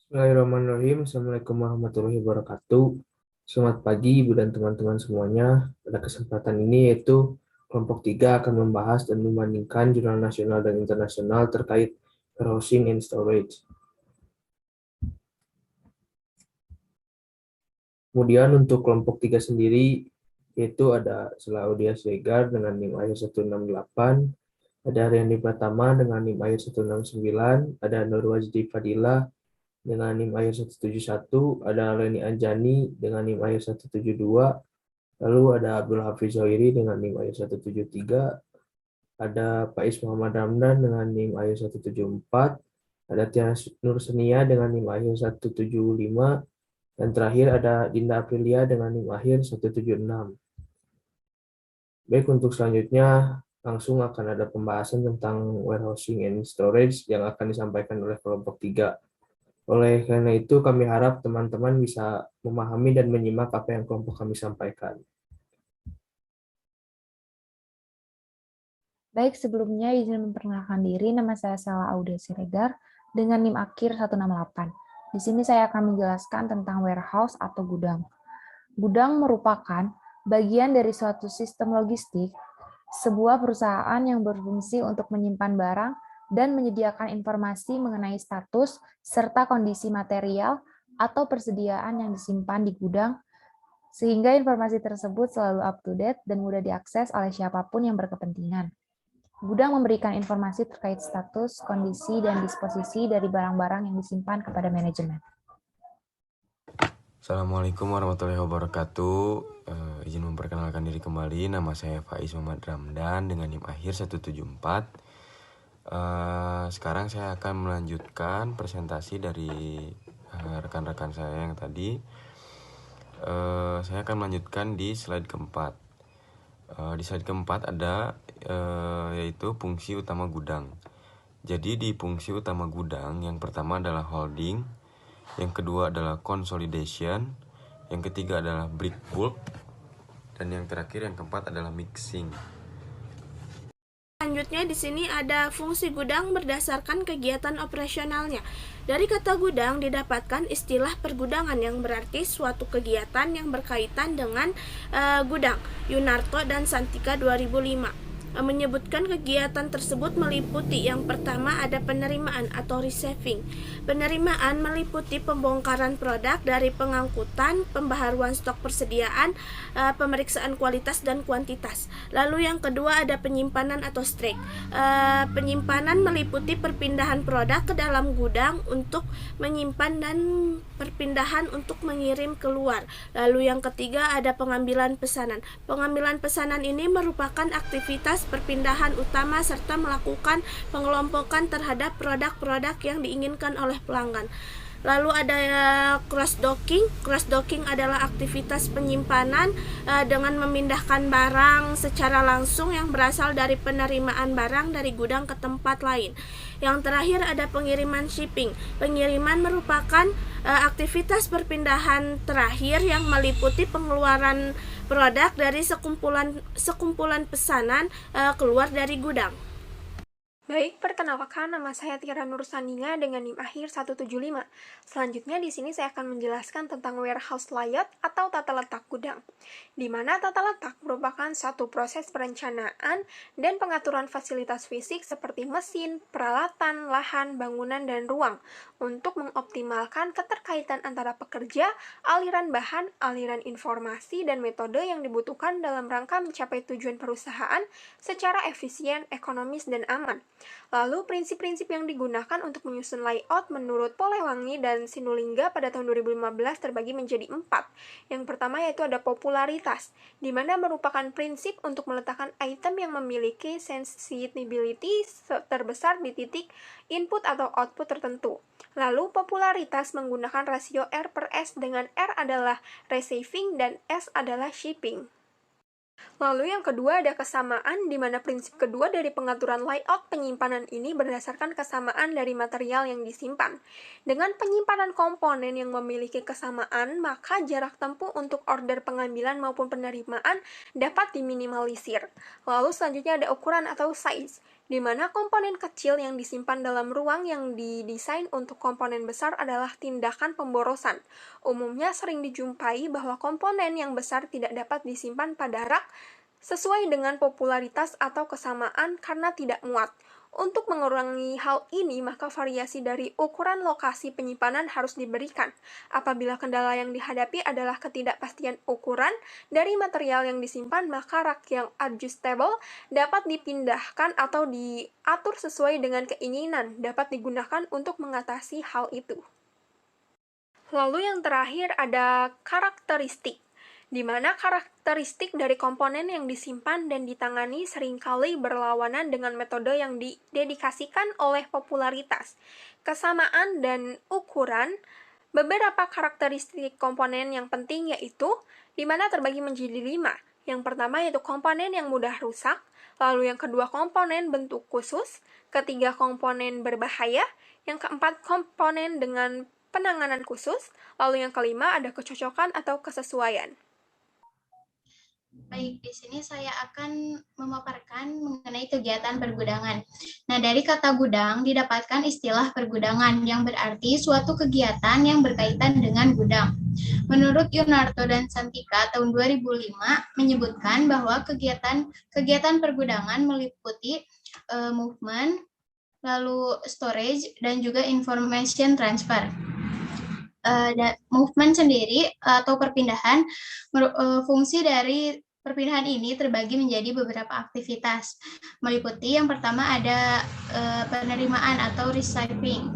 Bismillahirrahmanirrahim. Assalamualaikum warahmatullahi wabarakatuh. Selamat pagi Ibu dan teman-teman semuanya. Pada kesempatan ini yaitu kelompok 3 akan membahas dan membandingkan jurnal nasional dan internasional terkait warehousing and storage. Kemudian untuk kelompok 3 sendiri yaitu ada Selaudia Siregar dengan NIM akhir 168, ada Ariandi Pratama dengan NIM akhir 169, ada Nurwajdi Fadila dengan NIM akhir 171, ada Leni Anjani dengan NIM akhir 172, lalu ada Abdul Hafiz Zohiri dengan NIM akhir 173, ada Faiz Muhammad Ramdan dengan NIM akhir 174, ada Tiana Nur Senia dengan NIM akhir 175, dan terakhir ada Dinda Aprilia dengan NIM akhir 176. Baik, untuk selanjutnya langsung akan ada pembahasan tentang warehousing and storage yang akan disampaikan oleh kelompok 3. Oleh karena itu, kami harap teman-teman bisa memahami dan menyimak apa yang kelompok kami sampaikan. Baik, sebelumnya izin memperkenalkan diri, nama saya Sela Audia Siregar dengan NIM akhir 168. Di sini saya akan menjelaskan tentang warehouse atau gudang. Gudang merupakan bagian dari suatu sistem logistik, sebuah perusahaan yang berfungsi untuk menyimpan barang dan menyediakan informasi mengenai status serta kondisi material atau persediaan yang disimpan di gudang, sehingga informasi tersebut selalu up-to-date dan mudah diakses oleh siapapun yang berkepentingan. Gudang memberikan informasi terkait status, kondisi, dan disposisi dari barang-barang yang disimpan kepada manajemen. Assalamualaikum warahmatullahi wabarakatuh. Izin memperkenalkan diri kembali. Nama saya Faiz Muhammad Ramdan dengan NIM akhir 174. Sekarang saya akan melanjutkan presentasi dari rekan-rekan saya yang tadi. Saya akan melanjutkan di slide keempat. Di slide keempat ada yaitu fungsi utama gudang. Jadi di fungsi utama gudang yang pertama adalah holding, yang kedua adalah consolidation, yang ketiga adalah break bulk, dan yang terakhir yang keempat adalah mixing. Selanjutnya di sini ada fungsi gudang berdasarkan kegiatan operasionalnya. Dari kata gudang didapatkan istilah pergudangan yang berarti suatu kegiatan yang berkaitan dengan gudang. Yunarto dan Santika 2005 menyebutkan kegiatan tersebut meliputi yang pertama ada penerimaan atau receiving. Penerimaan meliputi pembongkaran produk dari pengangkutan, pembaharuan stok persediaan, pemeriksaan kualitas dan kuantitas. Lalu yang kedua ada penyimpanan atau storage. Penyimpanan meliputi perpindahan produk ke dalam gudang untuk menyimpan dan perpindahan untuk mengirim keluar. Lalu yang ketiga ada pengambilan pesanan. Pengambilan pesanan ini merupakan aktivitas perpindahan utama serta melakukan pengelompokan terhadap produk-produk yang diinginkan oleh pelanggan. Lalu ada cross docking. Cross docking adalah aktivitas penyimpanan dengan memindahkan barang secara langsung yang berasal dari penerimaan barang dari gudang ke tempat lain. Yang terakhir ada pengiriman shipping. Pengiriman merupakan aktivitas perpindahan terakhir yang meliputi pengeluaran produk dari sekumpulan pesanan keluar dari gudang. Baik, perkenalkan nama saya Tiara Nursania dengan NIM akhir 175. Selanjutnya di sini saya akan menjelaskan tentang warehouse layout atau tata letak gudang. Di mana tata letak merupakan satu proses perencanaan dan pengaturan fasilitas fisik seperti mesin, peralatan, lahan, bangunan, dan ruang untuk mengoptimalkan keterkaitan antara pekerja, aliran bahan, aliran informasi, dan metode yang dibutuhkan dalam rangka mencapai tujuan perusahaan secara efisien, ekonomis, dan aman. Lalu, prinsip-prinsip yang digunakan untuk menyusun layout menurut Polewangi dan Sinulinga pada tahun 2015 terbagi menjadi 4. Yang pertama yaitu ada popularitas, di mana merupakan prinsip untuk meletakkan item yang memiliki sensitivity terbesar di titik input atau output tertentu. Lalu, popularitas menggunakan rasio R per S dengan R adalah receiving dan S adalah shipping. Lalu yang kedua ada kesamaan, di mana prinsip kedua dari pengaturan layout penyimpanan ini berdasarkan kesamaan dari material yang disimpan. Dengan penyimpanan komponen yang memiliki kesamaan, maka jarak tempuh untuk order pengambilan maupun penerimaan dapat diminimalisir. Lalu selanjutnya ada ukuran atau size, di mana komponen kecil yang disimpan dalam ruang yang didesain untuk komponen besar adalah tindakan pemborosan. Umumnya sering dijumpai bahwa komponen yang besar tidak dapat disimpan pada rak sesuai dengan popularitas atau kesamaan karena tidak muat. Untuk mengurangi hal ini, maka variasi dari ukuran lokasi penyimpanan harus diberikan. Apabila kendala yang dihadapi adalah ketidakpastian ukuran dari material yang disimpan, maka rak yang adjustable dapat dipindahkan atau diatur sesuai dengan keinginan, dapat digunakan untuk mengatasi hal itu. Lalu yang terakhir ada karakteristik, di mana karakteristik dari komponen yang disimpan dan ditangani seringkali berlawanan dengan metode yang didedikasikan oleh popularitas, kesamaan, dan ukuran. Beberapa karakteristik komponen yang penting yaitu, di mana terbagi menjadi 5. Yang pertama yaitu komponen yang mudah rusak, lalu yang kedua komponen bentuk khusus, ketiga komponen berbahaya, yang keempat komponen dengan penanganan khusus, lalu yang kelima ada kecocokan atau kesesuaian. Baik, di sini saya akan memaparkan mengenai kegiatan pergudangan. Nah, dari kata gudang didapatkan istilah pergudangan yang berarti suatu kegiatan yang berkaitan dengan gudang. Menurut Yunarto dan Santika tahun 2005 menyebutkan bahwa kegiatan pergudangan meliputi movement, lalu storage, dan juga information transfer. Movement sendiri atau perpindahan, fungsi dari perpindahan ini terbagi menjadi beberapa aktivitas, meliputi yang pertama ada penerimaan atau receiving.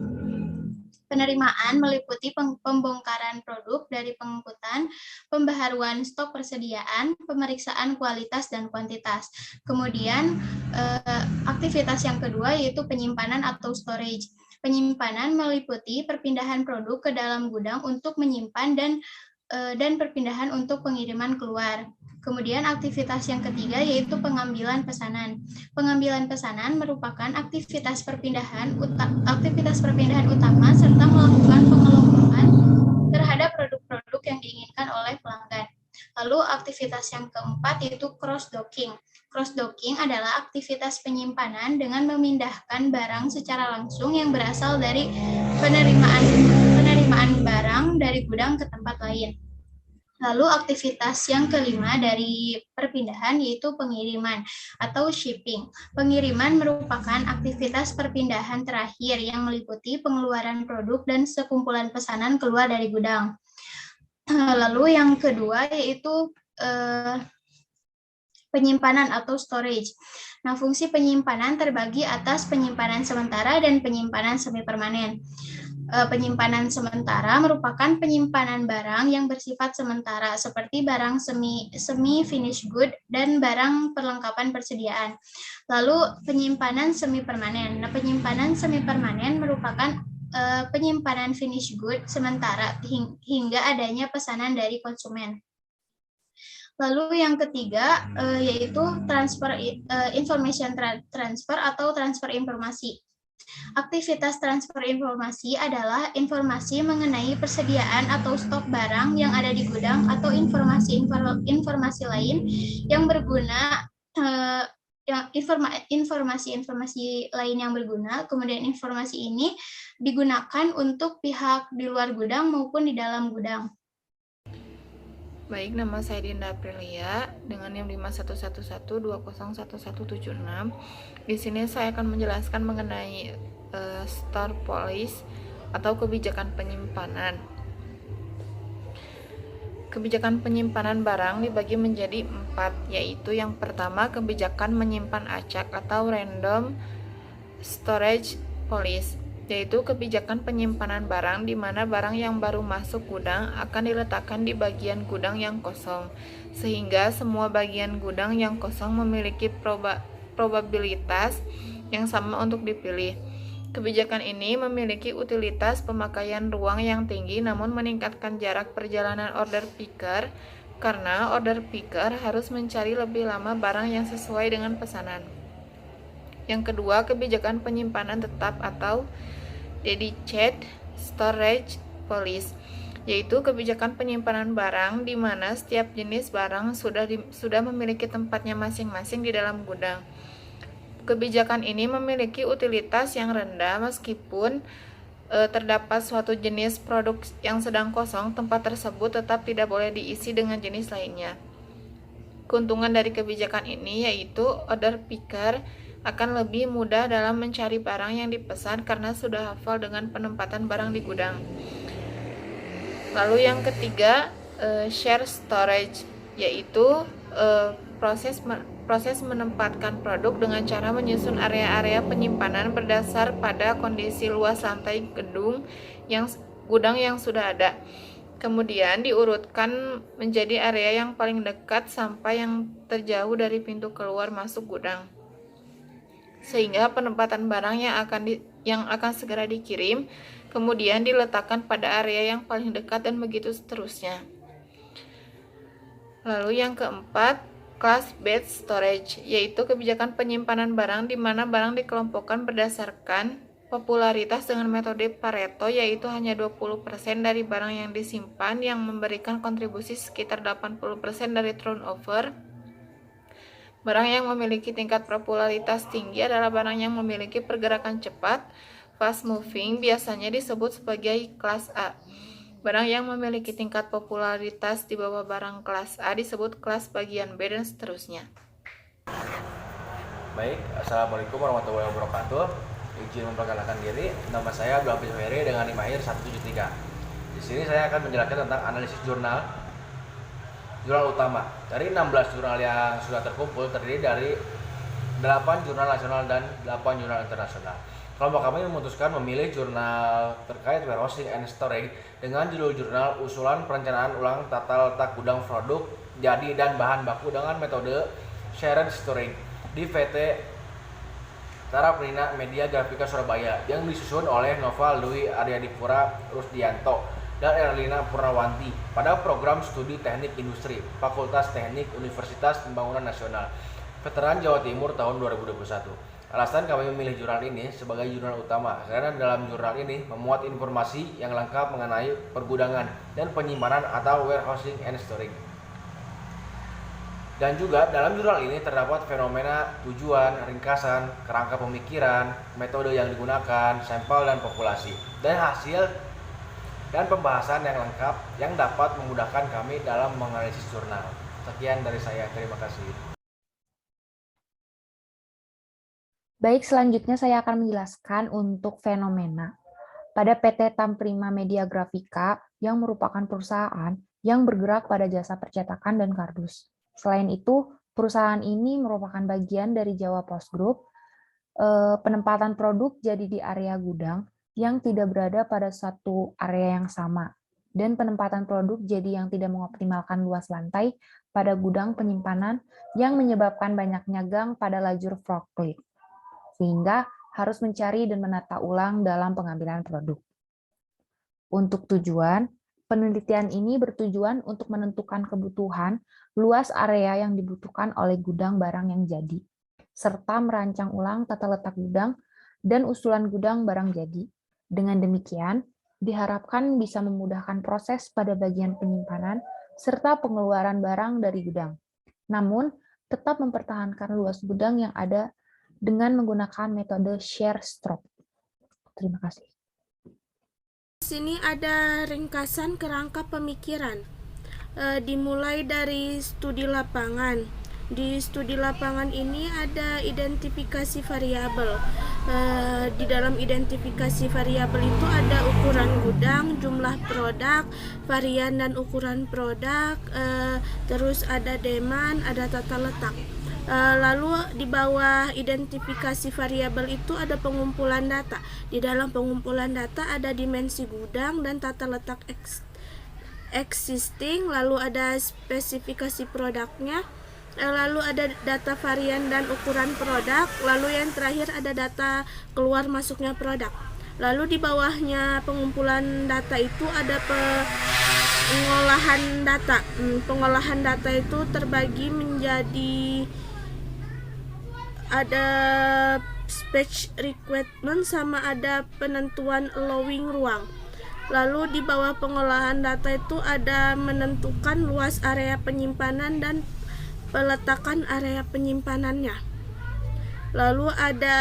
Penerimaan meliputi pembongkaran produk dari pengangkutan, pembaharuan stok persediaan, pemeriksaan kualitas dan kuantitas. Kemudian aktivitas yang kedua yaitu penyimpanan atau storage. Penyimpanan meliputi perpindahan produk ke dalam gudang untuk menyimpan dan perpindahan untuk pengiriman keluar. Kemudian aktivitas yang ketiga yaitu pengambilan pesanan. Pengambilan pesanan merupakan aktivitas perpindahan utama serta melakukan pengelompokan terhadap produk-produk yang diinginkan oleh pelanggan. Lalu aktivitas yang keempat yaitu cross-docking. Cross-docking adalah aktivitas penyimpanan dengan memindahkan barang secara langsung yang berasal dari penerimaan barang dari gudang ke tempat lain. Lalu aktivitas yang kelima dari perpindahan yaitu pengiriman atau shipping. Pengiriman merupakan aktivitas perpindahan terakhir yang meliputi pengeluaran produk dan sekumpulan pesanan keluar dari gudang. Lalu yang kedua yaitu penyimpanan atau storage. Nah, fungsi penyimpanan terbagi atas penyimpanan sementara dan penyimpanan semi permanen. Penyimpanan sementara merupakan penyimpanan barang yang bersifat sementara seperti barang semi finished good dan barang perlengkapan persediaan. Lalu penyimpanan semi permanen. Nah, penyimpanan semi permanen merupakan penyimpanan finished good sementara hingga adanya pesanan dari konsumen. Lalu yang ketiga yaitu information transfer atau transfer informasi. Aktivitas transfer informasi adalah informasi mengenai persediaan atau stok barang yang ada di gudang atau informasi lain yang berguna, informasi lain yang berguna. Kemudian informasi ini digunakan untuk pihak di luar gudang maupun di dalam gudang. Baik, nama saya Dinda Aprilia dengan NIM 5111201176. Di sini saya akan menjelaskan mengenai store policy atau kebijakan penyimpanan. Kebijakan penyimpanan barang dibagi menjadi 4, yaitu yang pertama kebijakan menyimpan acak atau random storage policy, yaitu kebijakan penyimpanan barang di mana barang yang baru masuk gudang akan diletakkan di bagian gudang yang kosong, sehingga semua bagian gudang yang kosong memiliki probabilitas yang sama untuk dipilih. Kebijakan ini memiliki utilitas pemakaian ruang yang tinggi namun meningkatkan jarak perjalanan order picker karena order picker harus mencari lebih lama barang yang sesuai dengan pesanan. Yang kedua, kebijakan penyimpanan tetap atau dedicated storage policy, yaitu kebijakan penyimpanan barang di mana setiap jenis barang sudah memiliki tempatnya masing-masing di dalam gudang. Kebijakan ini memiliki utilitas yang rendah meskipun terdapat suatu jenis produk yang sedang kosong, tempat tersebut tetap tidak boleh diisi dengan jenis lainnya. Keuntungan dari kebijakan ini yaitu order picker akan lebih mudah dalam mencari barang yang dipesan karena sudah hafal dengan penempatan barang di gudang. Lalu yang ketiga, share storage, yaitu proses menempatkan produk dengan cara menyusun area-area penyimpanan berdasar pada kondisi luas lantai gudang yang sudah ada. Kemudian diurutkan menjadi area yang paling dekat sampai yang terjauh dari pintu keluar masuk gudang. Sehingga penempatan barang yang akan segera dikirim kemudian diletakkan pada area yang paling dekat dan begitu seterusnya. Lalu yang keempat, class-based storage, yaitu kebijakan penyimpanan barang di mana barang dikelompokkan berdasarkan popularitas dengan metode Pareto, yaitu hanya 20% dari barang yang disimpan yang memberikan kontribusi sekitar 80% dari turnover. Barang yang memiliki tingkat popularitas tinggi adalah barang yang memiliki pergerakan cepat, fast moving, biasanya disebut sebagai kelas A. Barang yang memiliki tingkat popularitas di bawah barang kelas A disebut kelas bagian B, dan seterusnya. Baik, Assalamualaikum warahmatullahi wabarakatuh. Izin memperkenalkan diri, nama saya Abdul Hafiz Ferry dengan NIM akhir 173. Di sini saya akan menjelaskan tentang analisis jurnal utama. Dari 16 jurnal yang sudah terkumpul terdiri dari 8 jurnal nasional dan 8 jurnal internasional. Kelompok kami memutuskan memilih jurnal terkait warehousing and storage dengan judul jurnal usulan perencanaan ulang tata letak gudang produk jadi dan bahan baku dengan metode shared storage di VT Taraprina Media Grafika Surabaya yang disusun oleh Nova Louis Aryadipura Rusdianto dan Erlina Purnawanti pada program studi teknik industri Fakultas Teknik Universitas Pembangunan Nasional Veteran Jawa Timur tahun 2021. Alasan kami memilih jurnal ini sebagai jurnal utama karena dalam jurnal ini memuat informasi yang lengkap mengenai pergudangan dan penyimpanan atau warehousing and storage. Dan juga dalam jurnal ini terdapat fenomena, tujuan, ringkasan, kerangka pemikiran, metode yang digunakan, sampel dan populasi, dan hasil dan pembahasan yang lengkap yang dapat memudahkan kami dalam menganalisis jurnal. Sekian dari saya, terima kasih. Baik, selanjutnya saya akan menjelaskan untuk fenomena. Pada PT Tamprima Media Grafika yang merupakan perusahaan yang bergerak pada jasa percetakan dan kardus. Selain itu, perusahaan ini merupakan bagian dari Jawa Post Group. Penempatan produk jadi di area gudang yang tidak berada pada satu area yang sama, dan penempatan produk jadi yang tidak mengoptimalkan luas lantai pada gudang penyimpanan yang menyebabkan banyaknya gang pada lajur forklift, sehingga harus mencari dan menata ulang dalam pengambilan produk. Untuk tujuan, penelitian ini bertujuan untuk menentukan kebutuhan luas area yang dibutuhkan oleh gudang barang yang jadi, serta merancang ulang tata letak gudang dan usulan gudang barang jadi. Dengan demikian, diharapkan bisa memudahkan proses pada bagian penyimpanan serta pengeluaran barang dari gudang. Namun, tetap mempertahankan luas gudang yang ada dengan menggunakan metode share stock. Terima kasih. Di sini ada ringkasan kerangka pemikiran. Dimulai dari studi lapangan. Di studi lapangan ini ada identifikasi variabel. Di dalam identifikasi variabel itu ada ukuran gudang, jumlah produk, varian dan ukuran produk, terus ada demand, ada tata letak. Lalu di bawah identifikasi variabel itu ada pengumpulan data. Di dalam pengumpulan data ada dimensi gudang dan tata letak existing, lalu ada spesifikasi produknya, lalu ada data varian dan ukuran produk, lalu yang terakhir ada data keluar masuknya produk. Lalu di bawahnya pengumpulan data itu ada pengolahan data. Pengolahan data itu terbagi menjadi ada speech requirement sama ada penentuan allowing ruang. Lalu di bawah pengolahan data itu ada menentukan luas area penyimpanan dan peletakan area penyimpanannya. lalu ada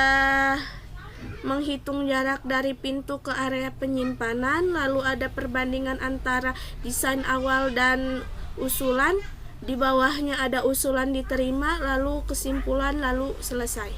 menghitung jarak dari pintu ke area penyimpanan, lalu ada perbandingan antara desain awal dan usulan, di bawahnya ada usulan diterima, lalu kesimpulan, lalu selesai.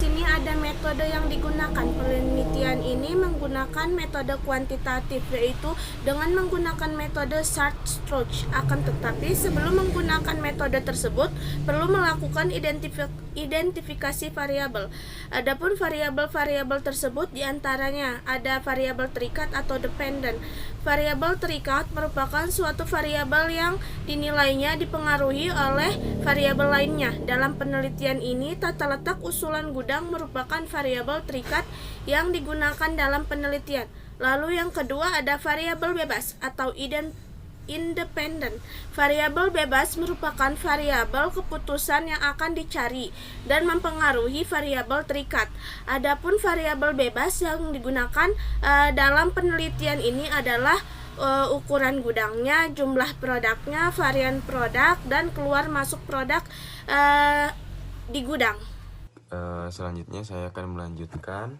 Sini ada metode yang digunakan. Penelitian ini menggunakan metode kuantitatif, yaitu dengan menggunakan metode Sartre-Strouch. Akan tetapi sebelum menggunakan metode tersebut perlu melakukan identifikasi variabel. Adapun variabel-variabel tersebut diantaranya ada variabel terikat atau dependent. Variabel terikat merupakan suatu variabel yang dinilainya dipengaruhi oleh variabel lainnya. Dalam penelitian ini, tata letak usulan gudang merupakan variabel terikat yang digunakan dalam penelitian. Lalu yang kedua ada variabel bebas atau independent. Variabel bebas merupakan variabel keputusan yang akan dicari dan mempengaruhi variabel terikat. Adapun variabel bebas yang digunakan dalam penelitian ini adalah ukuran gudangnya, jumlah produknya, varian produk, dan keluar masuk produk di gudang. Selanjutnya saya akan melanjutkan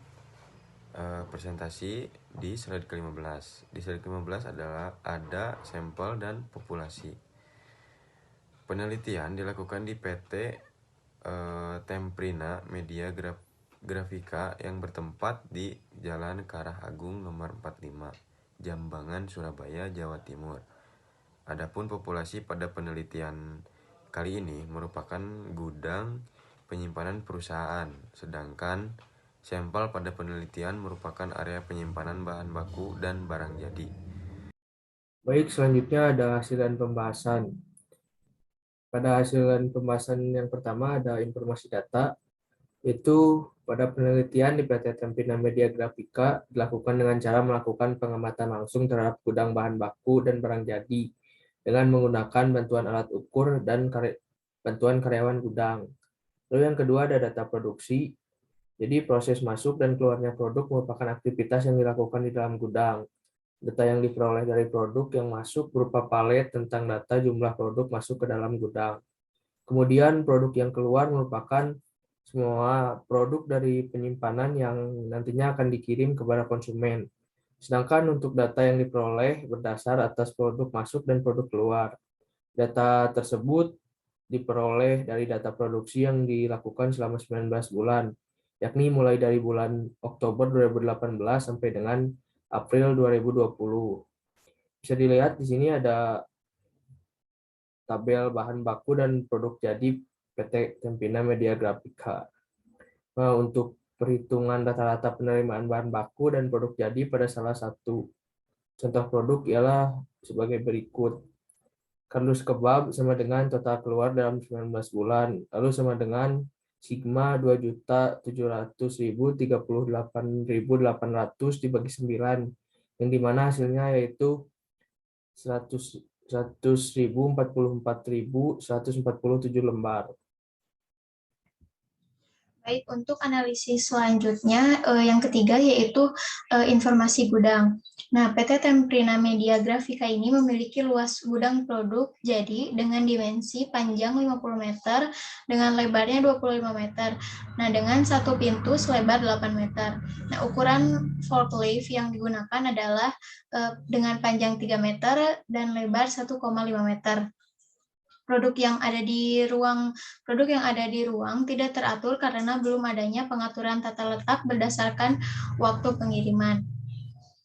presentasi di slide ke-15. Di slide ke-15 adalah ada sampel dan populasi. Penelitian dilakukan di PT Temprina Media Grafika yang bertempat di Jalan Karah Agung nomor 45, Jambangan, Surabaya, Jawa Timur. Adapun populasi pada penelitian kali ini merupakan gudang penyimpanan perusahaan, sedangkan sampel pada penelitian merupakan area penyimpanan bahan baku dan barang jadi. Baik, selanjutnya ada hasil dan pembahasan. Pada hasil dan pembahasan yang pertama ada informasi data, itu pada penelitian di PT Temprina Media Grafika dilakukan dengan cara melakukan pengamatan langsung terhadap gudang bahan baku dan barang jadi dengan menggunakan bantuan alat ukur dan bantuan karyawan gudang. Lalu yang kedua ada data produksi. Jadi proses masuk dan keluarnya produk merupakan aktivitas yang dilakukan di dalam gudang. Data yang diperoleh dari produk yang masuk berupa palet tentang data jumlah produk masuk ke dalam gudang. Kemudian produk yang keluar merupakan semua produk dari penyimpanan yang nantinya akan dikirim kepada konsumen. Sedangkan untuk data yang diperoleh berdasar atas produk masuk dan produk keluar. Data tersebut diperoleh dari data produksi yang dilakukan selama 19 bulan, yakni mulai dari bulan Oktober 2018 sampai dengan April 2020. Bisa dilihat di sini ada tabel bahan baku dan produk jadi PT Temprina Media Grafika. Nah, untuk perhitungan rata-rata penerimaan bahan baku dan produk jadi pada salah satu contoh produk ialah sebagai berikut. Kardus kebab sama dengan total keluar dalam 19 bulan, lalu sama dengan sigma 2.700.038.800 dibagi 9, yang dimana hasilnya yaitu 100.044.147 lembar. Baik, untuk analisis selanjutnya yang ketiga yaitu informasi gudang. Nah, PT Temprina Media Grafika ini memiliki luas gudang produk jadi dengan dimensi panjang 50 meter dengan lebarnya 25 meter. Nah, dengan satu pintu selebar 8 meter. Nah, ukuran forklift yang digunakan adalah dengan panjang 3 meter dan lebar 1,5 meter. Produk yang ada di ruang tidak teratur karena belum adanya pengaturan tata letak berdasarkan waktu pengiriman.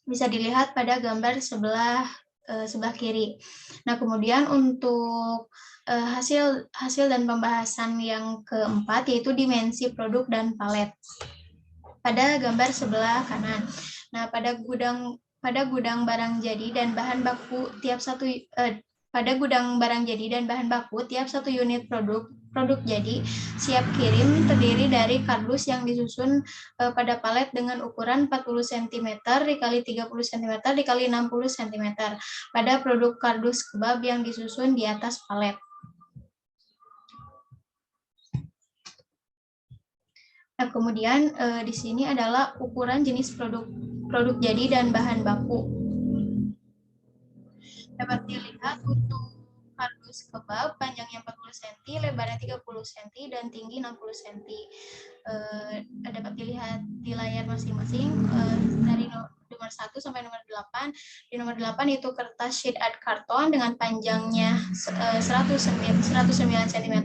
Bisa dilihat pada gambar sebelah kiri. Nah, kemudian untuk hasil dan pembahasan yang keempat yaitu dimensi produk dan palet. Pada gambar sebelah kanan. Nah, pada gudang barang jadi dan bahan baku tiap satu unit produk jadi siap kirim terdiri dari kardus yang disusun pada palet dengan ukuran 40 cm dikali 30 cm dikali 60 cm pada produk kardus kebab yang disusun di atas palet. Nah, kemudian di sini adalah ukuran jenis produk jadi dan bahan baku. Dapat dilihat untuk kardus kardus kebab, panjangnya 40 cm, lebarnya 30 cm, dan tinggi 60 cm. Dapat dilihat di layar masing-masing dari nomor 1 sampai nomor 8. Di nomor 8 itu kertas sheet art karton dengan panjangnya 109 cm,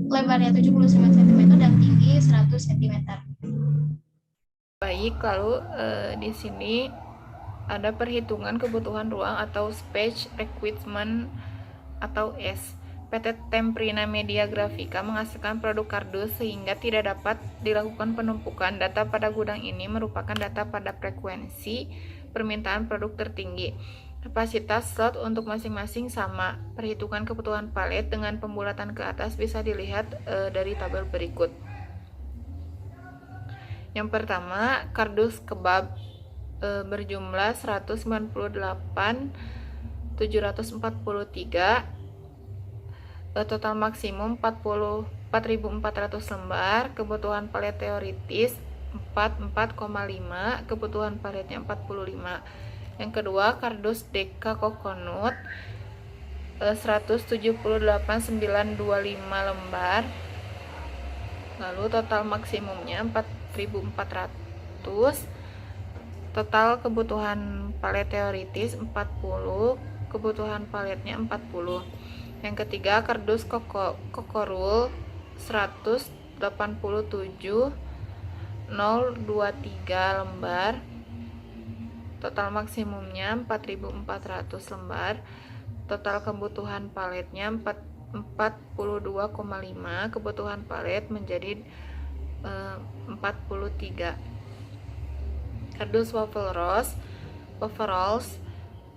lebarnya 79 cm, dan tinggi 100 cm. Baik, lalu di sini ada perhitungan kebutuhan ruang atau space requirement atau S. PT Temprina Media Grafika menghasilkan produk kardus sehingga tidak dapat dilakukan penumpukan. Data pada gudang ini merupakan data pada frekuensi permintaan produk tertinggi. Kapasitas slot untuk masing-masing sama. Perhitungan kebutuhan palet dengan pembulatan ke atas bisa dilihat dari tabel berikut. Yang pertama, kardus kebab berjumlah 198.743, total maksimum 44.400 lembar, kebutuhan palet teoritis 44,5, kebutuhan paletnya 45. Yang kedua, kardus deka kokonut 178.925 lembar, lalu total maksimumnya 4.400, total kebutuhan palet teoritis 40, kebutuhan paletnya 40. Yang ketiga, kardus kokorul 187.023 lembar, total maksimumnya 4.400 lembar, total kebutuhan paletnya 42,5, kebutuhan palet menjadi 43. Kardus waffle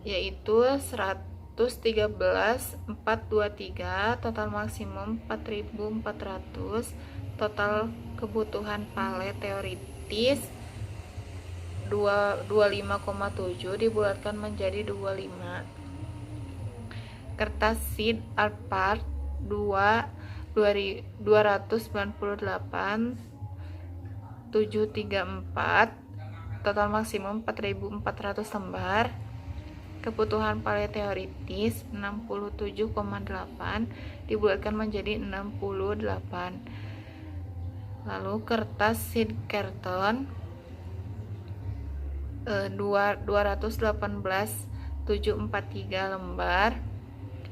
yaitu 113.423, total maksimum 4.400, total kebutuhan palet teoritis 25,7 dibulatkan menjadi 25. Kertas sheet art part 298.734, total maksimum 4.400 lembar, kebutuhan palet teoritis 67,8 dibulatkan menjadi 68. Lalu kertas sheet karton 218.743 lembar,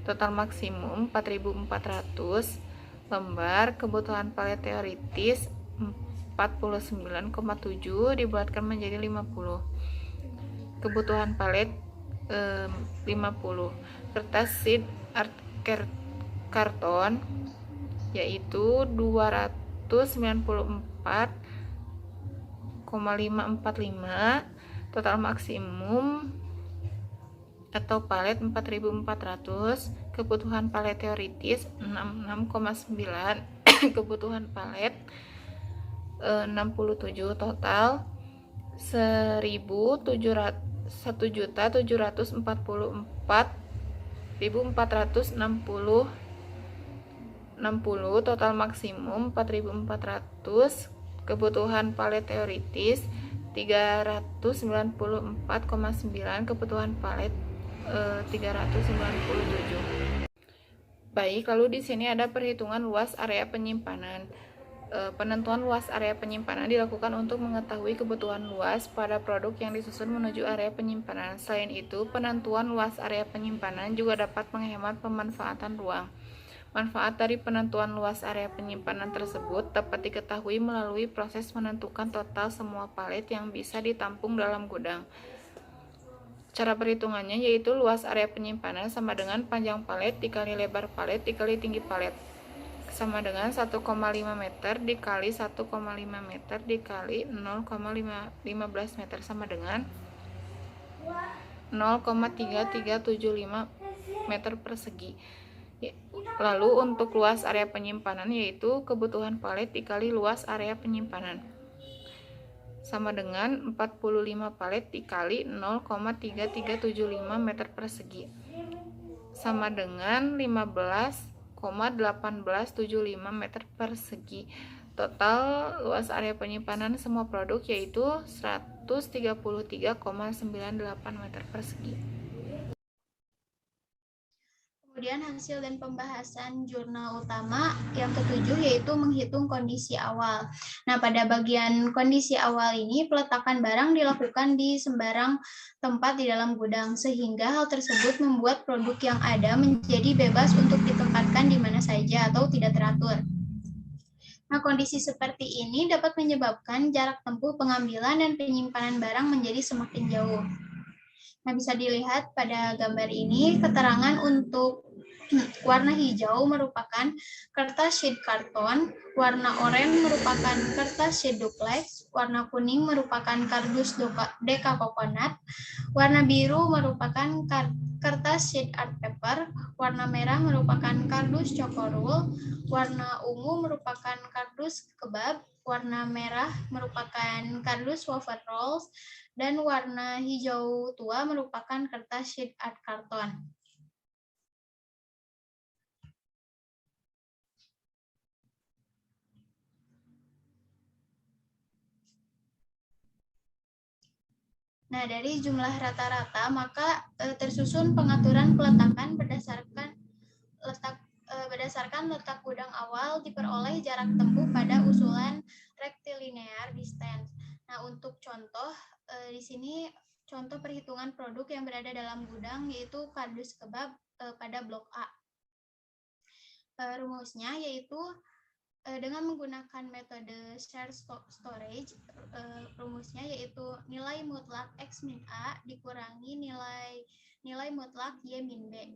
total maksimum 4.400 lembar, kebutuhan palet teoritis 49,7 dibulatkan menjadi 50. Kebutuhan palet 50. Kertas sheet art karton yaitu 294,545, total maksimum atau palet 4.400, kebutuhan palet teoritis 66,9, kebutuhan palet 67, total 1.744.460, total maksimum 4.400, kebutuhan palet teoritis 394,9, kebutuhan palet 397. Baik, lalu di sini ada perhitungan luas area penyimpanan. Penentuan luas area penyimpanan dilakukan untuk mengetahui kebutuhan luas pada produk yang disusun menuju area penyimpanan. Selain itu, penentuan luas area penyimpanan juga dapat menghemat pemanfaatan ruang. Manfaat dari penentuan luas area penyimpanan tersebut dapat diketahui melalui proses menentukan total semua palet yang bisa ditampung dalam gudang. Cara perhitungannya yaitu luas area penyimpanan sama dengan panjang palet dikali lebar palet dikali tinggi palet, sama dengan 1,5 meter dikali 1,5 meter dikali 0,15 meter sama dengan 0,3375 meter persegi. Lalu untuk luas area penyimpanan yaitu kebutuhan palet dikali luas area penyimpanan, sama dengan 45 palet dikali 0,3375 meter persegi, sama dengan 15,1875 meter persegi. Total luas area penyimpanan semua produk yaitu 133,98 meter persegi. Kemudian hasil dan pembahasan jurnal utama yang ketujuh yaitu menghitung kondisi awal. Nah, pada bagian kondisi awal ini peletakan barang dilakukan di sembarang tempat di dalam gudang sehingga hal tersebut membuat produk yang ada menjadi bebas untuk ditempatkan di mana saja atau tidak teratur. Nah, kondisi seperti ini dapat menyebabkan jarak tempuh pengambilan dan penyimpanan barang menjadi semakin jauh. Nah, bisa dilihat pada gambar ini keterangan untuk warna hijau merupakan kertas sheet karton, warna oranye merupakan kertas sheet duplex, warna kuning merupakan kardus deka coconut, warna biru merupakan kertas sheet art paper, warna merah merupakan kardus chocorule, warna ungu merupakan kardus kebab, warna merah merupakan kardus wafer rolls, dan warna hijau tua merupakan kertas sheet art karton. Nah, dari jumlah rata-rata, maka tersusun pengaturan peletakan berdasarkan letak gudang awal diperoleh jarak tempuh pada usulan rectilinear distance. Nah, untuk contoh, di sini contoh perhitungan produk yang berada dalam gudang yaitu kardus kebab pada blok A. Rumusnya yaitu dengan menggunakan metode shared storage, rumusnya yaitu nilai mutlak X min A dikurangi nilai mutlak Y min B.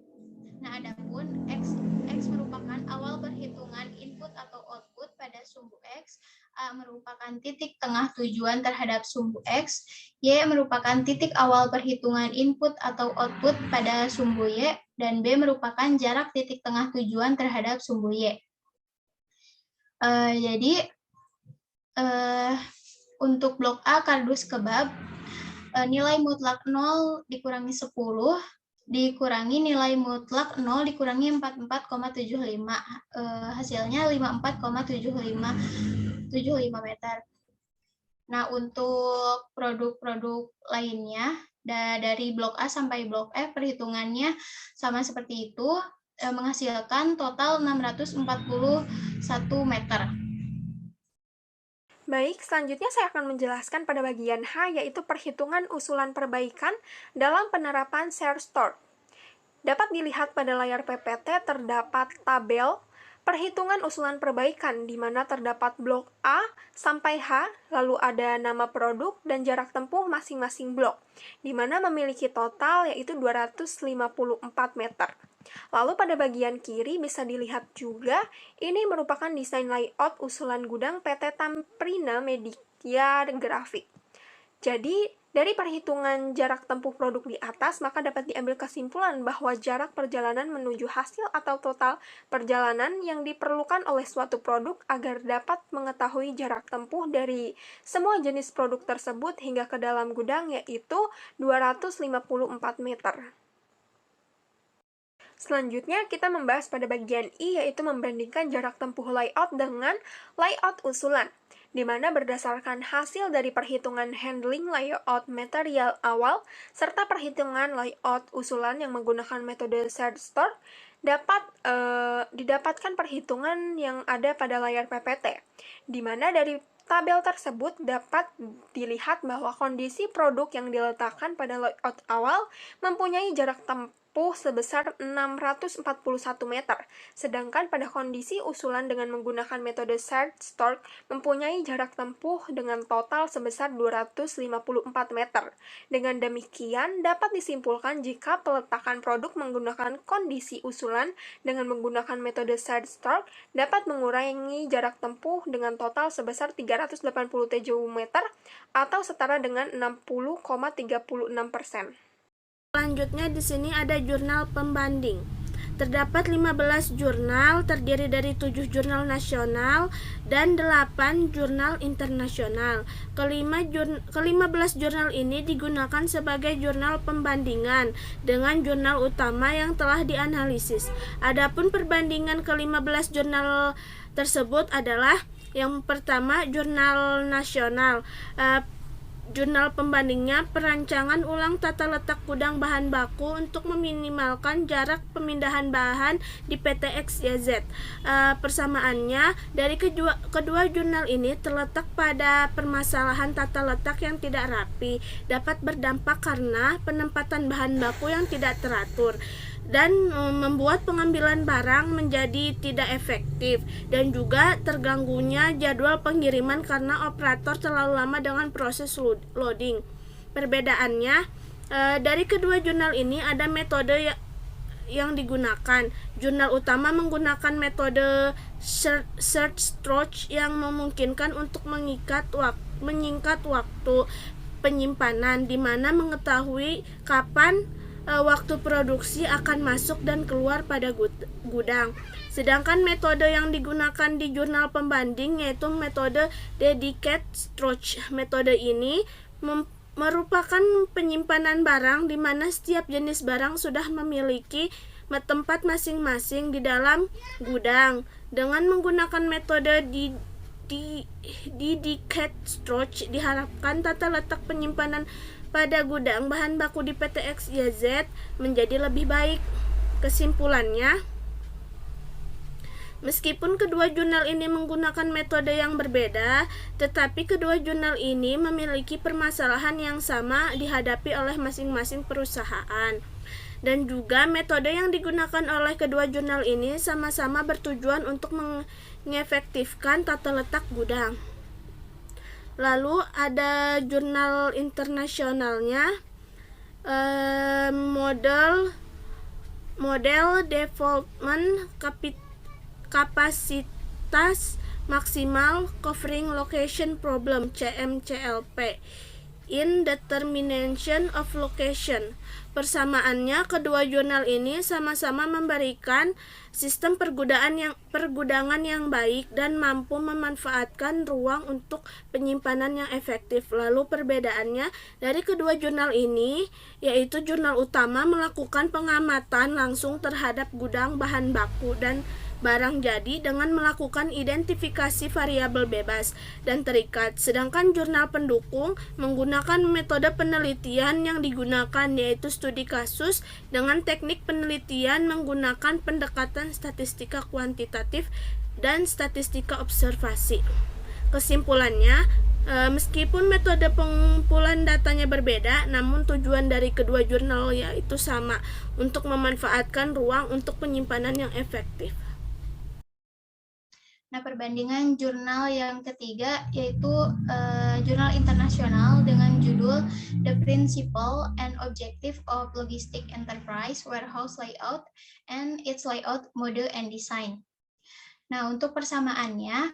Nah, adapun X merupakan awal perhitungan input atau output pada sumbu X, A merupakan titik tengah tujuan terhadap sumbu X, Y merupakan titik awal perhitungan input atau output pada sumbu Y, dan B merupakan jarak titik tengah tujuan terhadap sumbu Y. Jadi untuk blok A kardus kebab, nilai mutlak 0 dikurangi 10 dikurangi nilai mutlak 0 dikurangi 44,75, hasilnya 54,75 meter. Nah, untuk produk-produk lainnya dari blok A sampai blok F perhitungannya sama seperti itu, menghasilkan total 641 meter. Baik, selanjutnya saya akan menjelaskan pada bagian H, yaitu perhitungan usulan perbaikan dalam penerapan share store. Dapat dilihat pada layar PPT terdapat tabel perhitungan usulan perbaikan, di mana terdapat blok A sampai H, lalu ada nama produk dan jarak tempuh masing-masing blok, di mana memiliki total yaitu 254 meter. Lalu pada bagian kiri bisa dilihat juga, ini merupakan desain layout usulan gudang PT Tamprina Media Grafik. Jadi, dari perhitungan jarak tempuh produk di atas, maka dapat diambil kesimpulan bahwa jarak perjalanan menuju hasil atau total perjalanan yang diperlukan oleh suatu produk agar dapat mengetahui jarak tempuh dari semua jenis produk tersebut hingga ke dalam gudang yaitu 254 meter. Selanjutnya, kita membahas pada bagian I, yaitu membandingkan jarak tempuh layout dengan layout usulan, di mana berdasarkan hasil dari perhitungan handling layout material awal, serta perhitungan layout usulan yang menggunakan metode shared store, dapat didapatkan perhitungan yang ada pada layar PPT, di mana dari tabel tersebut dapat dilihat bahwa kondisi produk yang diletakkan pada layout awal mempunyai jarak tempuh sebesar 641 meter, sedangkan pada kondisi usulan dengan menggunakan metode shared store mempunyai jarak tempuh dengan total sebesar 254 meter. Dengan demikian, dapat disimpulkan jika peletakan produk menggunakan kondisi usulan dengan menggunakan metode shared store dapat mengurangi jarak tempuh dengan total sebesar 387 meter atau setara dengan 60,36%. Selanjutnya di sini ada jurnal pembanding. Terdapat 15 jurnal terdiri dari 7 jurnal nasional dan 8 jurnal internasional. Ke-15 jurnal ini digunakan sebagai jurnal pembandingan dengan jurnal utama yang telah dianalisis. Adapun perbandingan ke-15 jurnal tersebut adalah yang pertama jurnal nasional. jurnal pembandingnya perancangan ulang tata letak gudang bahan baku untuk meminimalkan jarak pemindahan bahan di PT XYZ. Persamaannya dari kedua jurnal ini terletak pada permasalahan tata letak yang tidak rapi dapat berdampak karena penempatan bahan baku yang tidak teratur dan membuat pengambilan barang menjadi tidak efektif dan juga terganggunya jadwal pengiriman karena operator terlalu lama dengan proses loading. Perbedaannya dari kedua jurnal ini ada metode yang digunakan. Jurnal utama menggunakan metode search trough yang memungkinkan untuk menyingkat waktu penyimpanan di mana mengetahui kapan waktu produksi akan masuk dan keluar pada gudang. Sedangkan metode yang digunakan di jurnal pembanding yaitu metode dedicated storage. Metode ini merupakan penyimpanan barang di mana setiap jenis barang sudah memiliki tempat masing-masing di dalam gudang. Dengan menggunakan metode dedicated storage diharapkan tata letak penyimpanan pada gudang bahan baku di PT XYZ menjadi lebih baik. Kesimpulannya, meskipun kedua jurnal ini menggunakan metode yang berbeda, tetapi kedua jurnal ini memiliki permasalahan yang sama dihadapi oleh masing-masing perusahaan. Dan juga metode yang digunakan oleh kedua jurnal ini sama-sama bertujuan untuk mengefektifkan tata letak gudang. Lalu ada jurnal internasionalnya, model development kapasitas maksimal covering location problem CMCLP in determination of location. Persamaannya, kedua jurnal ini sama-sama memberikan sistem pergudangan yang baik dan mampu memanfaatkan ruang untuk penyimpanan yang efektif. Lalu perbedaannya dari kedua jurnal ini, yaitu jurnal utama melakukan pengamatan langsung terhadap gudang bahan baku dan barang jadi dengan melakukan identifikasi variabel bebas dan terikat. Sedangkan jurnal pendukung menggunakan metode penelitian yang digunakan yaitu studi kasus dengan teknik penelitian menggunakan pendekatan statistika kuantitatif dan statistika observasi. Kesimpulannya, meskipun metode pengumpulan datanya berbeda, namun tujuan dari kedua jurnal yaitu sama, untuk memanfaatkan ruang untuk penyimpanan yang efektif. Nah, perbandingan jurnal yang ketiga yaitu jurnal internasional dengan judul The Principle and Objective of Logistic Enterprise Warehouse Layout and its Layout Model and Design. Nah, untuk persamaannya,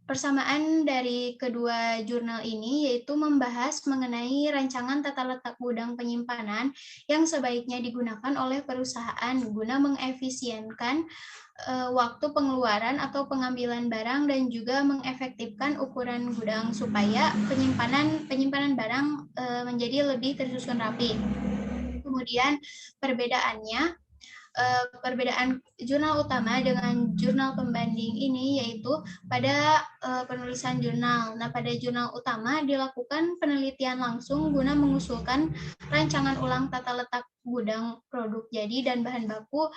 persamaan dari kedua jurnal ini yaitu membahas mengenai rancangan tata letak gudang penyimpanan yang sebaiknya digunakan oleh perusahaan guna mengefisienkan waktu pengeluaran atau pengambilan barang dan juga mengefektifkan ukuran gudang supaya penyimpanan barang menjadi lebih tersusun rapi. Kemudian perbedaan jurnal utama dengan jurnal pembanding ini yaitu pada penulisan jurnal. Nah, pada jurnal utama dilakukan penelitian langsung guna mengusulkan rancangan ulang tata letak gudang produk jadi dan bahan baku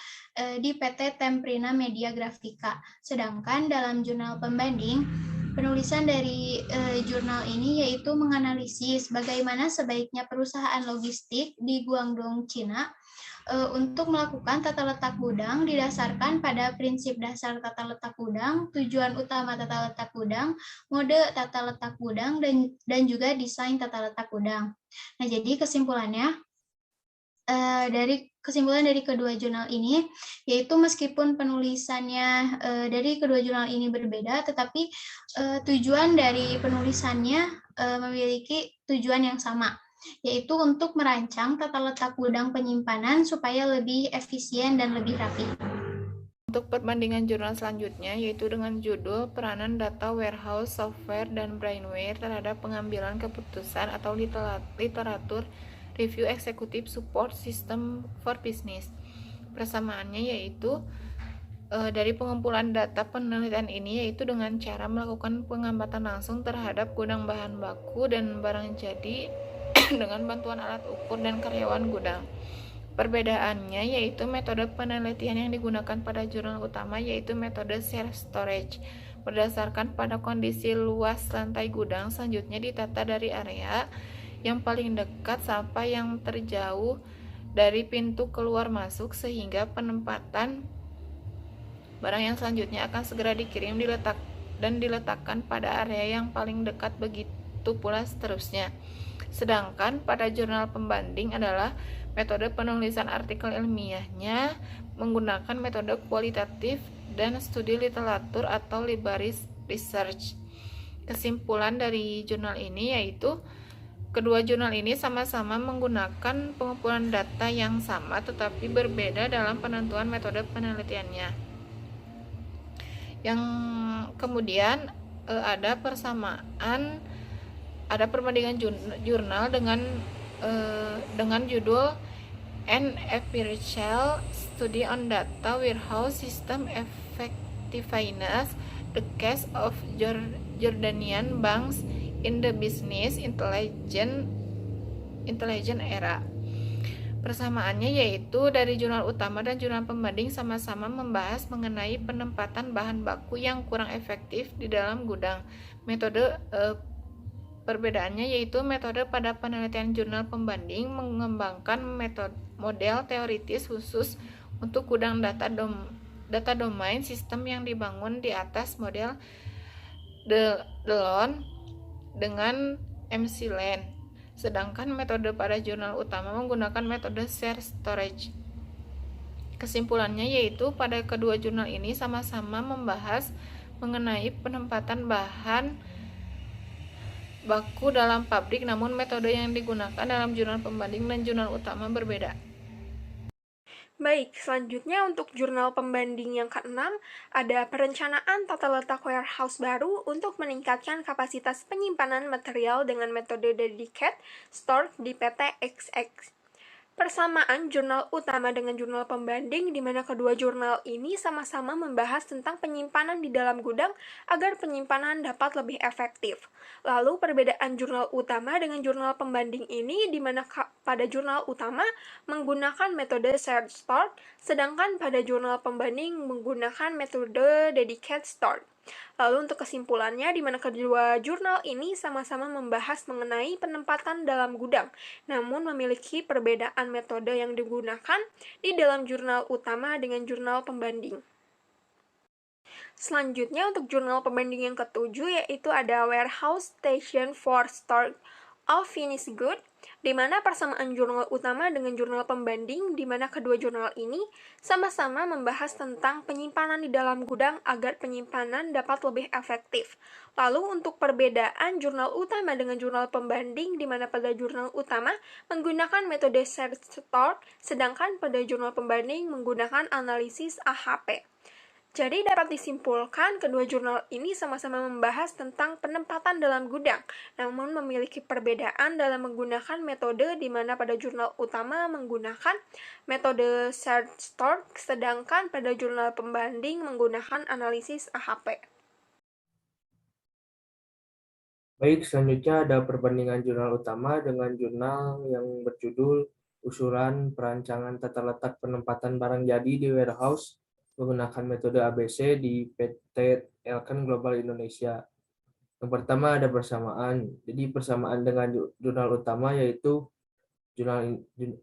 di PT Temprina Media Grafika. Sedangkan dalam jurnal pembanding, penulisan dari jurnal ini yaitu menganalisis bagaimana sebaiknya perusahaan logistik di Guangdong, Cina untuk melakukan tata letak gudang didasarkan pada prinsip dasar tata letak gudang, tujuan utama tata letak gudang, mode tata letak gudang, dan juga desain tata letak gudang. Nah, jadi kesimpulan dari kedua jurnal ini, yaitu meskipun penulisannya dari kedua jurnal ini berbeda, tetapi tujuan dari penulisannya memiliki tujuan yang sama, yaitu untuk merancang tata letak gudang penyimpanan supaya lebih efisien dan lebih rapi. Untuk perbandingan jurnal selanjutnya, yaitu dengan judul Peranan Data Warehouse Software dan Brainware terhadap Pengambilan Keputusan atau Literatur Review Executive Support System for Business. Persamaannya yaitu dari pengumpulan data penelitian ini yaitu dengan cara melakukan pengamatan langsung terhadap gudang bahan baku dan barang jadi dengan bantuan alat ukur dan karyawan gudang. Perbedaannya yaitu metode penelitian yang digunakan pada jurnal utama yaitu metode self-storage. Berdasarkan pada kondisi luas lantai gudang, selanjutnya ditata dari area yang paling dekat sampai yang terjauh dari pintu keluar masuk sehingga penempatan barang yang selanjutnya akan segera dikirim diletakkan pada area yang paling dekat, begitu pula seterusnya. Sedangkan pada jurnal pembanding adalah metode penulisan artikel ilmiahnya menggunakan metode kualitatif dan studi literatur atau library research. Kesimpulan dari jurnal ini yaitu kedua jurnal ini sama-sama menggunakan pengumpulan data yang sama tetapi berbeda dalam penentuan metode penelitiannya. Yang kemudian ada perbandingan jurnal dengan judul An Empirical Study on Data Warehouse System Effectiveness: The Case of Jordanian Banks in the Business Intelligence Era. Persamaannya yaitu dari jurnal utama dan jurnal pembanding sama-sama membahas mengenai penempatan bahan baku yang kurang efektif di dalam gudang. Perbedaannya yaitu metode pada penelitian jurnal pembanding mengembangkan model teoritis khusus untuk gudang data domain sistem yang dibangun di atas model Delon dengan MCLAN. Sedangkan metode pada jurnal utama menggunakan metode shared storage. Kesimpulannya yaitu pada kedua jurnal ini sama-sama membahas mengenai penempatan bahan baku dalam pabrik, namun metode yang digunakan dalam jurnal pembanding dan jurnal utama berbeda. Baik, selanjutnya untuk jurnal pembanding yang ke-6, ada perencanaan tata letak warehouse baru untuk meningkatkan kapasitas penyimpanan material dengan metode dedicated stored di PT XX. Persamaan jurnal utama dengan jurnal pembanding di mana kedua jurnal ini sama-sama membahas tentang penyimpanan di dalam gudang agar penyimpanan dapat lebih efektif. Lalu perbedaan jurnal utama dengan jurnal pembanding ini di mana pada jurnal utama menggunakan metode shared stored, sedangkan pada jurnal pembanding menggunakan metode dedicated stored. Lalu untuk kesimpulannya, di mana kedua jurnal ini sama-sama membahas mengenai penempatan dalam gudang, namun memiliki perbedaan metode yang digunakan di dalam jurnal utama dengan jurnal pembanding. Selanjutnya untuk jurnal pembanding yang ke-7 yaitu ada Warehouse Station for Store of Finished Goods, di mana persamaan jurnal utama dengan jurnal pembanding, di mana kedua jurnal ini sama-sama membahas tentang penyimpanan di dalam gudang agar penyimpanan dapat lebih efektif. Lalu untuk perbedaan jurnal utama dengan jurnal pembanding, di mana pada jurnal utama menggunakan metode shared stored, sedangkan pada jurnal pembanding menggunakan analisis AHP. Jadi dapat disimpulkan kedua jurnal ini sama-sama membahas tentang penempatan dalam gudang, namun memiliki perbedaan dalam menggunakan metode di mana pada jurnal utama menggunakan metode shared stored, sedangkan pada jurnal pembanding menggunakan analisis AHP. Baik, selanjutnya ada perbandingan jurnal utama dengan jurnal yang berjudul Usulan Perancangan Tata Letak Penempatan Barang Jadi di Warehouse menggunakan metode ABC di PT Elken Global Indonesia. Yang pertama ada persamaan. Jadi persamaan dengan jurnal utama yaitu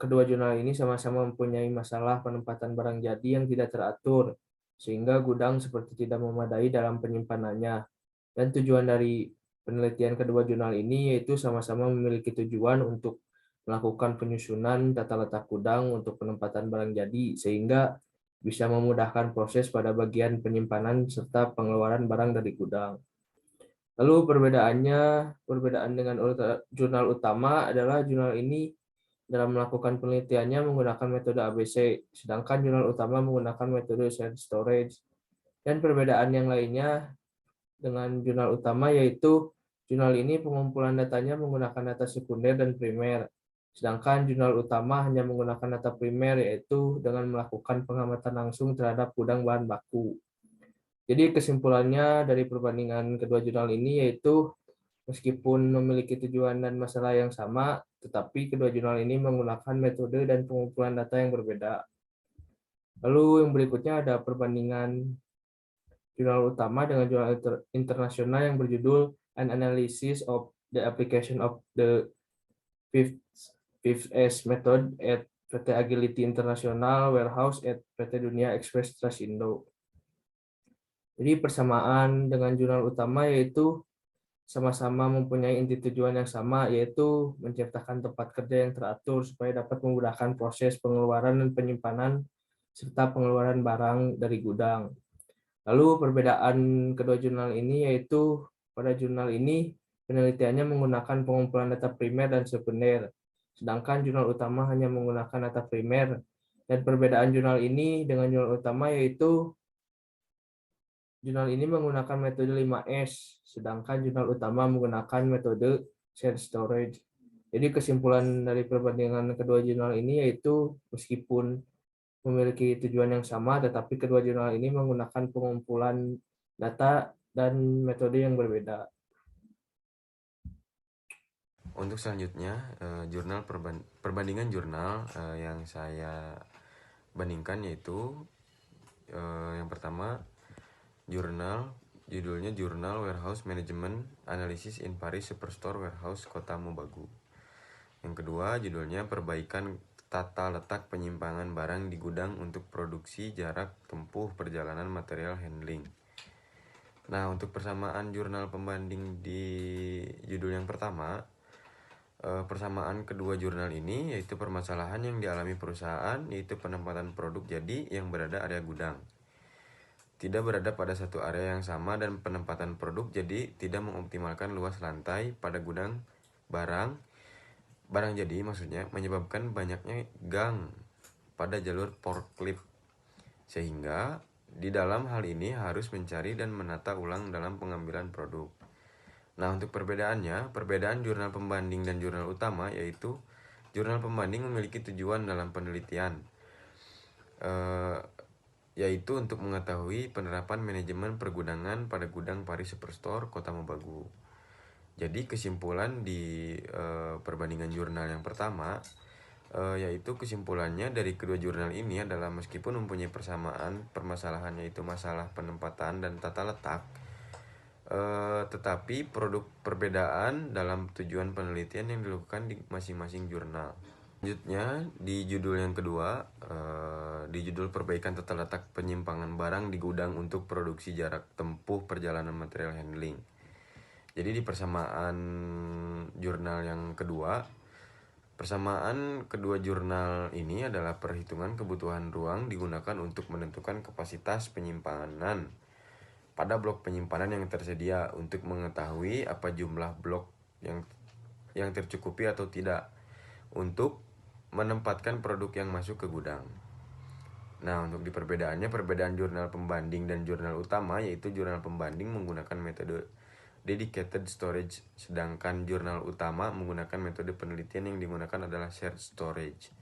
kedua jurnal ini sama-sama mempunyai masalah penempatan barang jadi yang tidak teratur, sehingga gudang seperti tidak memadai dalam penyimpanannya. Dan tujuan dari penelitian kedua jurnal ini yaitu sama-sama memiliki tujuan untuk melakukan penyusunan tata letak gudang untuk penempatan barang jadi, sehingga bisa memudahkan proses pada bagian penyimpanan serta pengeluaran barang dari gudang. Lalu perbedaan dengan jurnal utama adalah jurnal ini dalam melakukan penelitiannya menggunakan metode ABC, sedangkan jurnal utama menggunakan metode shared storage. Dan perbedaan yang lainnya dengan jurnal utama yaitu jurnal ini pengumpulan datanya menggunakan data sekunder dan primer, Sedangkan jurnal utama hanya menggunakan data primer, yaitu dengan melakukan pengamatan langsung terhadap gudang bahan baku. Jadi kesimpulannya dari perbandingan kedua jurnal ini yaitu meskipun memiliki tujuan dan masalah yang sama, tetapi kedua jurnal ini menggunakan metode dan pengumpulan data yang berbeda. Lalu yang berikutnya ada perbandingan jurnal utama dengan jurnal internasional yang berjudul An Analysis of the Application of the Fifth S Method at PT Agility International Warehouse at PT Dunia Express Trust Indo. Jadi persamaan dengan jurnal utama yaitu sama-sama mempunyai inti tujuan yang sama, yaitu menciptakan tempat kerja yang teratur supaya dapat memudahkan proses pengeluaran dan penyimpanan serta pengeluaran barang dari gudang. Lalu perbedaan kedua jurnal ini yaitu pada jurnal ini penelitiannya menggunakan pengumpulan data primer dan sekunder, sedangkan jurnal utama hanya menggunakan data primer. Dan perbedaan jurnal ini dengan jurnal utama yaitu jurnal ini menggunakan metode 5S, sedangkan jurnal utama menggunakan metode shared storage. Jadi kesimpulan dari perbandingan kedua jurnal ini yaitu meskipun memiliki tujuan yang sama, tetapi kedua jurnal ini menggunakan pengumpulan data dan metode yang berbeda. Untuk selanjutnya, perbandingan jurnal yang saya bandingkan yaitu yang pertama judulnya Jurnal Warehouse Management Analysis in Paris Superstore Warehouse Kota Mobagu. Yang kedua judulnya Perbaikan Tata Letak Penyimpanan Barang di Gudang untuk Produksi Jarak Tempuh Perjalanan Material Handling. Nah, untuk persamaan jurnal pembanding di judul yang pertama, persamaan kedua jurnal ini yaitu permasalahan yang dialami perusahaan yaitu penempatan produk jadi yang berada area gudang. Tidak berada pada satu area yang sama dan penempatan produk jadi tidak mengoptimalkan luas lantai pada gudang barang jadi maksudnya menyebabkan banyaknya gang pada jalur forklift sehingga di dalam hal ini harus mencari dan menata ulang dalam pengambilan produk. Nah, untuk perbedaannya, perbedaan jurnal pembanding dan jurnal utama yaitu jurnal pembanding memiliki tujuan dalam penelitian, yaitu untuk mengetahui penerapan manajemen pergudangan pada gudang Paris Superstore Kota Mobagu. Jadi kesimpulan di perbandingan jurnal yang pertama, yaitu kesimpulannya dari kedua jurnal ini adalah meskipun mempunyai persamaan permasalahan yaitu masalah penempatan dan tata letak, tetapi produk perbedaan dalam tujuan penelitian yang dilakukan di masing-masing jurnal. Selanjutnya di judul yang kedua, di judul Perbaikan Tata Letak Penyimpanan Barang di Gudang untuk Produksi Jarak Tempuh Perjalanan Material Handling. Jadi di persamaan jurnal yang kedua, persamaan kedua jurnal ini adalah perhitungan kebutuhan ruang digunakan untuk menentukan kapasitas penyimpanan pada blok penyimpanan yang tersedia untuk mengetahui apa jumlah blok yang tercukupi atau tidak untuk menempatkan produk yang masuk ke gudang. Nah, untuk di perbedaannya, perbedaan jurnal pembanding dan jurnal utama yaitu jurnal pembanding menggunakan metode dedicated storage, sedangkan jurnal utama menggunakan metode penelitian yang digunakan adalah shared storage.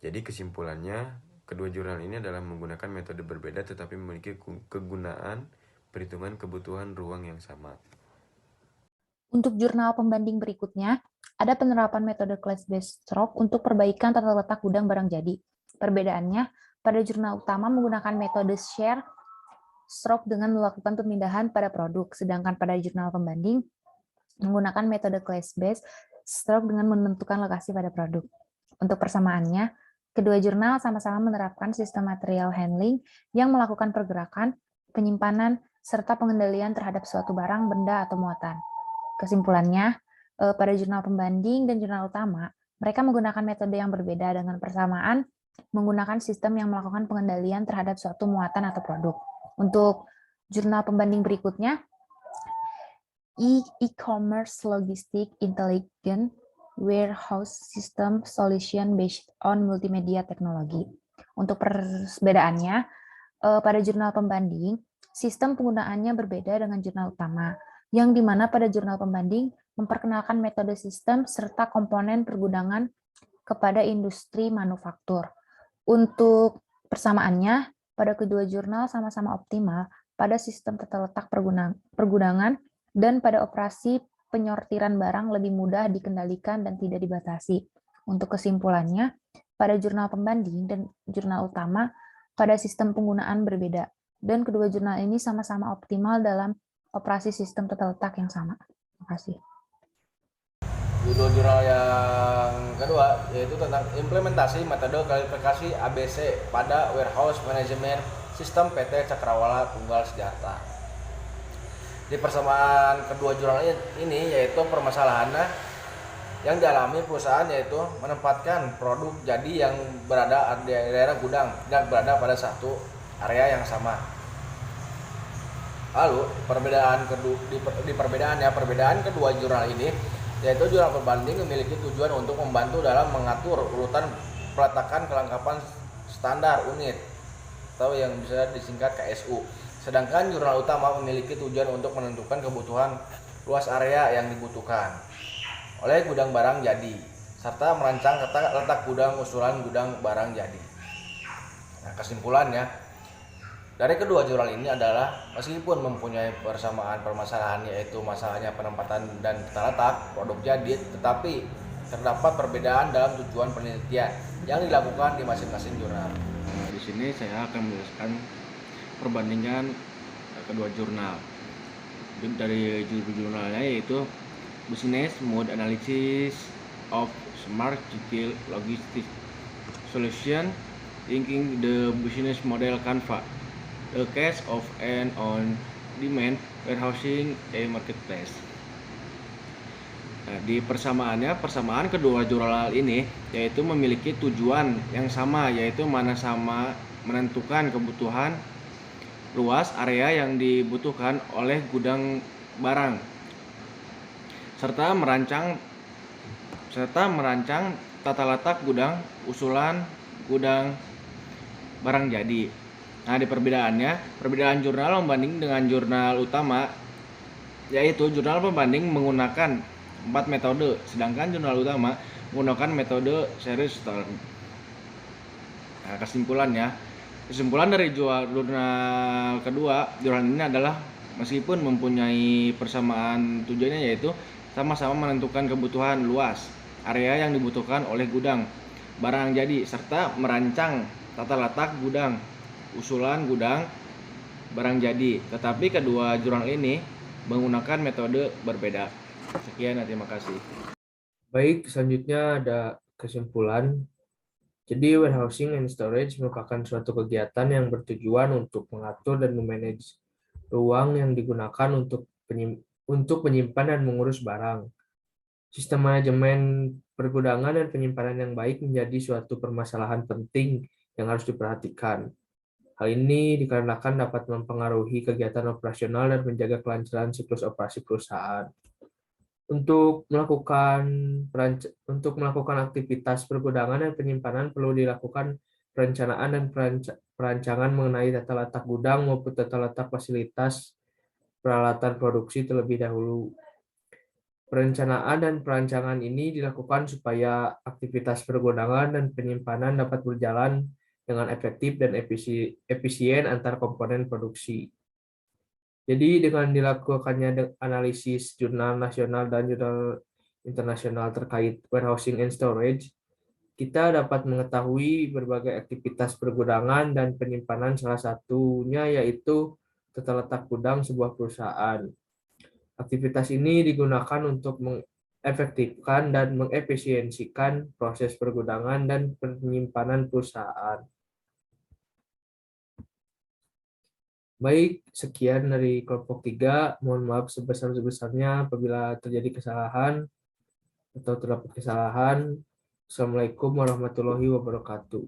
Jadi kesimpulannya, kedua jurnal ini adalah menggunakan metode berbeda tetapi memiliki kegunaan perhitungan kebutuhan ruang yang sama. Untuk jurnal pembanding berikutnya, ada penerapan metode class-based stroke untuk perbaikan tata letak gudang barang jadi. Perbedaannya, pada jurnal utama menggunakan metode share stroke dengan melakukan pemindahan pada produk, sedangkan pada jurnal pembanding menggunakan metode class-based stroke dengan menentukan lokasi pada produk. Untuk persamaannya, kedua jurnal sama-sama menerapkan sistem material handling yang melakukan pergerakan, penyimpanan, serta pengendalian terhadap suatu barang, benda, atau muatan. Kesimpulannya, pada jurnal pembanding dan jurnal utama, mereka menggunakan metode yang berbeda dengan persamaan menggunakan sistem yang melakukan pengendalian terhadap suatu muatan atau produk. Untuk jurnal pembanding berikutnya, E-commerce Logistic Intelligent Warehouse System Solution Based on Multimedia Technology. Untuk perbedaannya, pada jurnal pembanding, sistem penggunaannya berbeda dengan jurnal utama, yang dimana pada jurnal pembanding memperkenalkan metode sistem serta komponen pergudangan kepada industri manufaktur. Untuk persamaannya, pada kedua jurnal sama-sama optimal pada sistem tata letak pergudangan dan pada operasi penyortiran barang lebih mudah dikendalikan dan tidak dibatasi. Untuk kesimpulannya, pada jurnal pembanding dan jurnal utama pada sistem penggunaan berbeda, dan kedua jurnal ini sama-sama optimal dalam operasi sistem tata letak yang sama. Terima kasih. Judul jurnal yang kedua yaitu tentang implementasi metode klasifikasi ABC pada warehouse management sistem PT Cakrawala Tunggal Sejahtera. Di persamaan kedua jurnal ini yaitu permasalahannya yang dialami perusahaan yaitu menempatkan produk jadi yang berada di daerah gudang dan berada pada satu area yang sama. Lalu perbedaan kedua jurnal ini yaitu jurnal pembanding memiliki tujuan untuk membantu dalam mengatur urutan peletakan kelengkapan standar unit atau yang bisa disingkat KSU. Sedangkan jurnal utama memiliki tujuan untuk menentukan kebutuhan luas area yang dibutuhkan oleh gudang barang jadi serta merancang tata letak gudang usulan gudang barang jadi. Nah, kesimpulannya dari kedua jurnal ini adalah meskipun mempunyai persamaan permasalahan yaitu masalahnya penempatan dan tata letak produk jadi, tetapi terdapat perbedaan dalam tujuan penelitian yang dilakukan di masing-masing jurnal. Di sini saya akan menjelaskan perbandingan kedua jurnal. Dari jurnalnya yaitu Business Mode Analysis of Smart Retail Logistics Solution Thinking the Business Model Canva. A case of an on-demand warehousing a marketplace. Nah, di persamaan kedua jurnal ini yaitu memiliki tujuan yang sama yaitu sama menentukan kebutuhan luas area yang dibutuhkan oleh gudang barang serta merancang tata letak gudang usulan gudang barang jadi. Nah, di perbedaan jurnal pembanding dengan jurnal utama yaitu jurnal pembanding menggunakan 4 metode, sedangkan jurnal utama menggunakan metode series style. Nah, kesimpulan dari jurnal kedua, jurnal ini adalah meskipun mempunyai persamaan tujuannya yaitu sama-sama menentukan kebutuhan luas area yang dibutuhkan oleh gudang barang jadi serta merancang tata letak gudang usulan gudang barang jadi, tetapi kedua jurnal ini menggunakan metode berbeda. Sekian, terima kasih. Baik, selanjutnya ada kesimpulan. Jadi, warehousing and storage merupakan suatu kegiatan yang bertujuan untuk mengatur dan memanage ruang yang digunakan untuk menyimpan dan mengurus barang. Sistem manajemen pergudangan dan penyimpanan yang baik menjadi suatu permasalahan penting yang harus diperhatikan. Hal ini dikarenakan dapat mempengaruhi kegiatan operasional dan menjaga kelancaran siklus operasi perusahaan. Untuk melakukan aktivitas pergudangan dan penyimpanan perlu dilakukan perencanaan dan perancangan mengenai tata letak gudang maupun tata letak fasilitas peralatan produksi terlebih dahulu. Perencanaan dan perancangan ini dilakukan supaya aktivitas pergudangan dan penyimpanan dapat berjalan dengan efektif dan efisien antar komponen produksi. Jadi dengan dilakukannya analisis jurnal nasional dan jurnal internasional terkait warehousing and storage, kita dapat mengetahui berbagai aktivitas pergudangan dan penyimpanan, salah satunya yaitu tata letak gudang sebuah perusahaan. Aktivitas ini digunakan untuk mengefektifkan dan mengefisiensikan proses pergudangan dan penyimpanan perusahaan. Baik, sekian dari kelompok 3. Mohon maaf sebesar-besarnya apabila terjadi kesalahan atau terdapat kesalahan. Assalamualaikum warahmatullahi wabarakatuh.